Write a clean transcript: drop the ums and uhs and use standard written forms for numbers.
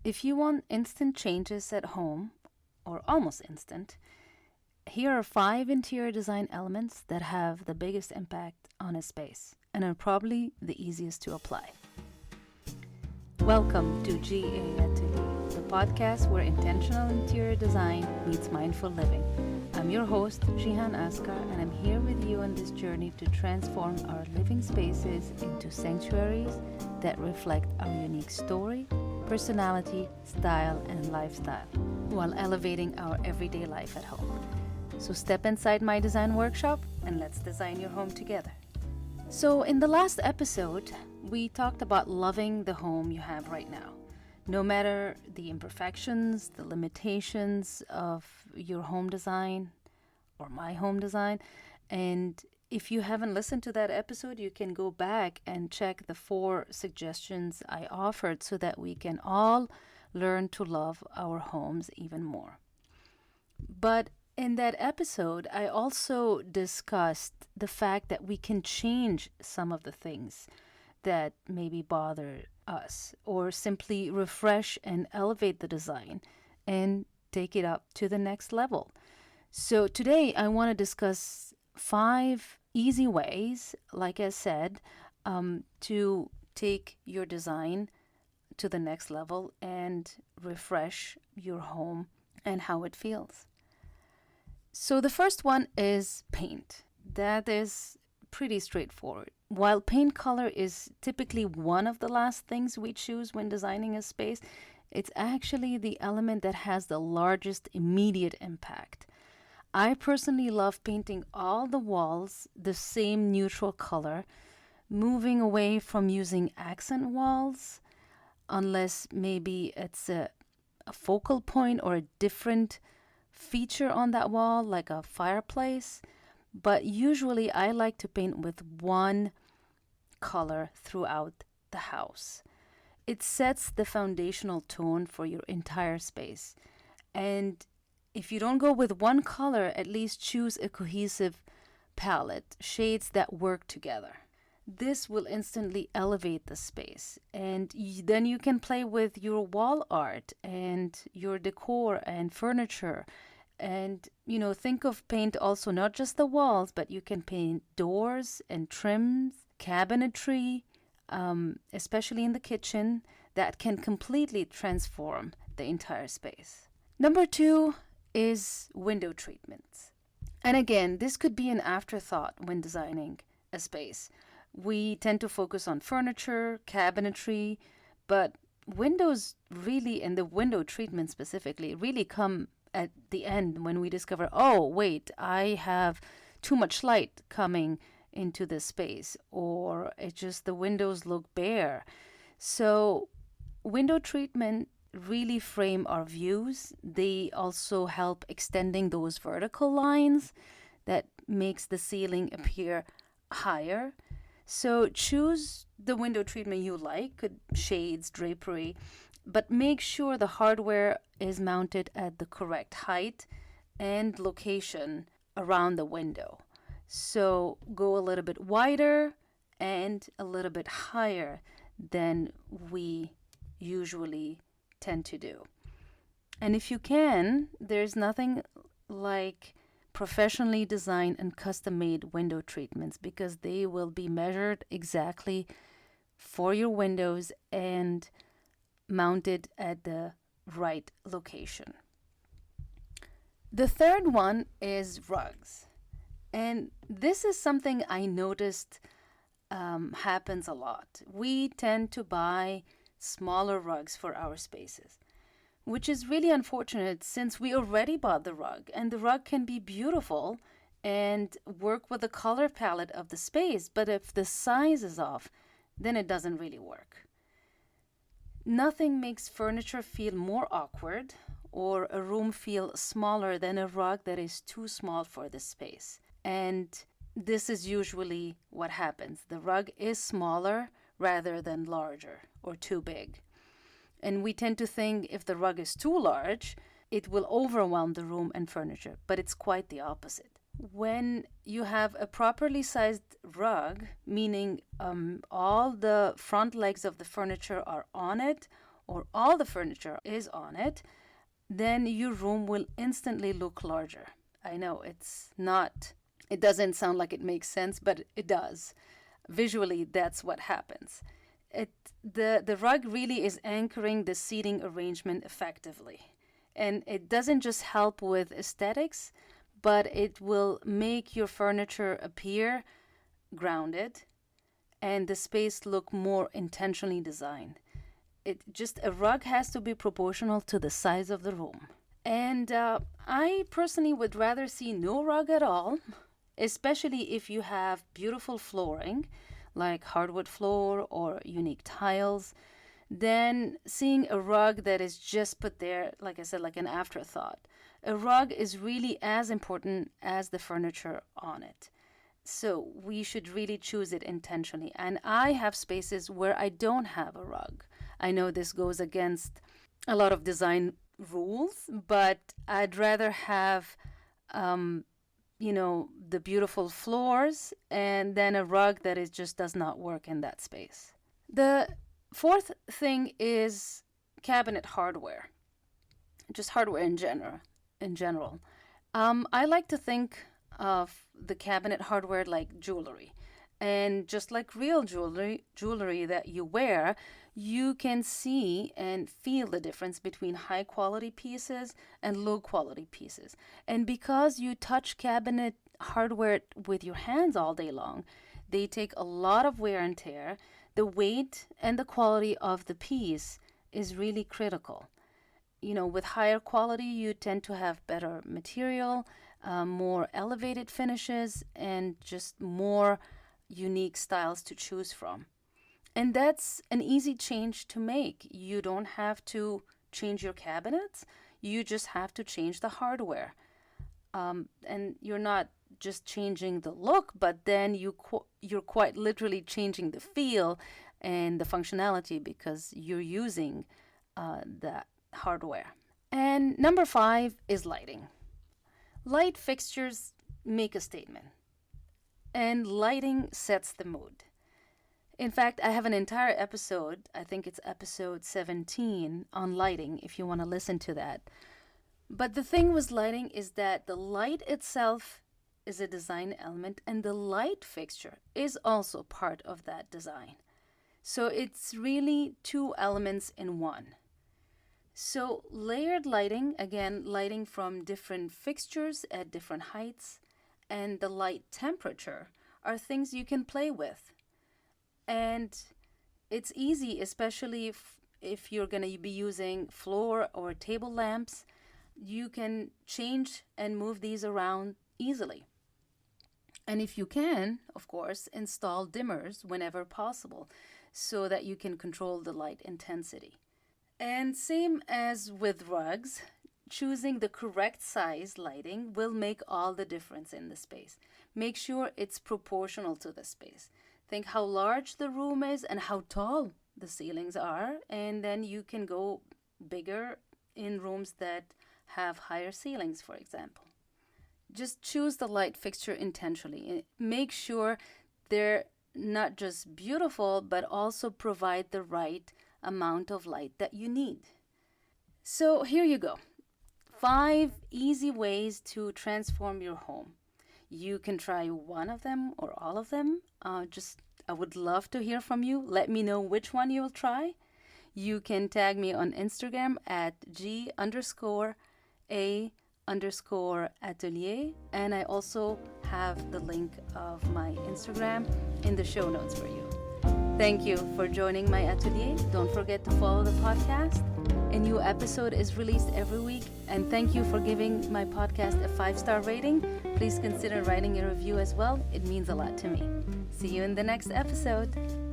If you want instant changes at home, or almost instant, here are 5 interior design elements that have the biggest impact on a space and are probably the easiest to apply. Welcome to GA Atelier, the podcast where intentional interior design meets mindful living. I'm your host, Jihan Askar, and I'm here with you on this journey to transform our living spaces into sanctuaries that reflect our unique story, personality, style, and lifestyle, while elevating our everyday life at home. So step inside my design workshop and let's design your home together. So in the last episode, we talked about loving the home you have right now. No matter the imperfections, the limitations of your home design or my home design. And if you haven't listened to that episode, you can go back and check the 4 suggestions I offered so that we can all learn to love our homes even more. But in that episode, I also discussed the fact that we can change some of the things that maybe bother us, or simply refresh and elevate the design and take it up to the next level. So today I want to discuss 5 easy ways, like I said, to take your design to the next level and refresh your home and how it feels. So the first one is paint. That is pretty straightforward. While paint color is typically one of the last things we choose when designing a space, it's actually the element that has the largest immediate impact. I personally love painting all the walls the same neutral color, moving away from using accent walls, unless maybe it's a focal point or a different feature on that wall, like a fireplace. But usually I like to paint with one color throughout the house. It sets the foundational tone for your entire space. And if you don't go with one color, at least choose a cohesive palette, shades that work together. This will instantly elevate the space. And then you can play with your wall art and your decor and furniture. And, think of paint also not just the walls, but you can paint doors and trims, cabinetry, especially in the kitchen, that can completely transform the entire space. Number 2 is window treatments. And again, this could be an afterthought when designing a space. We tend to focus on furniture, cabinetry, but windows really, and the window treatment specifically, really come at the end when we discover, oh, wait, I have too much light coming into this space, or it's just the windows look bare. So window treatment really frame our views. They also help extending those vertical lines that makes the ceiling appear higher. So choose the window treatment you like, could shades, drapery, but make sure the hardware is mounted at the correct height and location around the window. So go a little bit wider and a little bit higher than we usually tend to do. And if you can, there's nothing like professionally designed and custom made window treatments, because they will be measured exactly for your windows and mounted at the right location. The third one is rugs. And this is something I noticed happens a lot. We tend to buy smaller rugs for our spaces, which is really unfortunate since we already bought the rug, and the rug can be beautiful and work with the color palette of the space, but if the size is off, then it doesn't really work. Nothing makes furniture feel more awkward or a room feel smaller than a rug that is too small for the space. And this is usually what happens. The rug is smaller rather than larger or too big. And we tend to think if the rug is too large, it will overwhelm the room and furniture, but it's quite the opposite. When you have a properly sized rug, meaning all the front legs of the furniture are on it, or all the furniture is on it, then your room will instantly look larger. I know it doesn't sound like it makes sense, but it does. Visually, that's what happens. The rug really is anchoring the seating arrangement effectively. And it doesn't just help with aesthetics, but it will make your furniture appear grounded and the space look more intentionally designed. A rug has to be proportional to the size of the room. And I personally would rather see no rug at all, especially if you have beautiful flooring like hardwood floor or unique tiles, than seeing a rug that is just put there, like I said, like an afterthought. A rug is really as important as the furniture on it. So we should really choose it intentionally. And I have spaces where I don't have a rug. I know this goes against a lot of design rules, but I'd rather have, the beautiful floors and then a rug that just does not work in that space. The fourth thing is cabinet hardware, just hardware in general. I like to think of the cabinet hardware like jewelry. And just like real jewelry that you wear, you can see and feel the difference between high quality pieces and low quality pieces. And because you touch cabinet hardware with your hands all day long, they take a lot of wear and tear. The weight and the quality of the piece is really critical. With higher quality, you tend to have better material, more elevated finishes, and just more unique styles to choose from. And that's an easy change to make. You don't have to change your cabinets. You just have to change the hardware. And you're not just changing the look, but then you're quite literally changing the feel and the functionality because you're using that hardware. And number 5 is lighting. Light fixtures make a statement, and lighting sets the mood. In fact, I have an entire episode, I think it's episode 17, on lighting, if you want to listen to that. But the thing with lighting is that the light itself is a design element, and the light fixture is also part of that design. So it's really 2 elements in one. So layered lighting, again, lighting from different fixtures at different heights, and the light temperature are things you can play with. And it's easy, especially if you're going to be using floor or table lamps. You can change and move these around easily. And if you can, of course, install dimmers whenever possible so that you can control the light intensity. And same as with rugs, choosing the correct size lighting will make all the difference in the space. Make sure it's proportional to the space. Think how large the room is and how tall the ceilings are, and then you can go bigger in rooms that have higher ceilings, for example. Just choose the light fixture intentionally. Make sure they're not just beautiful, but also provide the right amount of light that you need. So here you go. 5 easy ways to transform your home. You can try one of them or all of them. I would love to hear from you. Let me know which one you'll try. You can tag me on Instagram at G_A_atelier. And I also have the link of my Instagram in the show notes for you. Thank you for joining my atelier. Don't forget to follow the podcast. A new episode is released every week. And thank you for giving my podcast a 5-star rating. Please consider writing a review as well. It means a lot to me. See you in the next episode.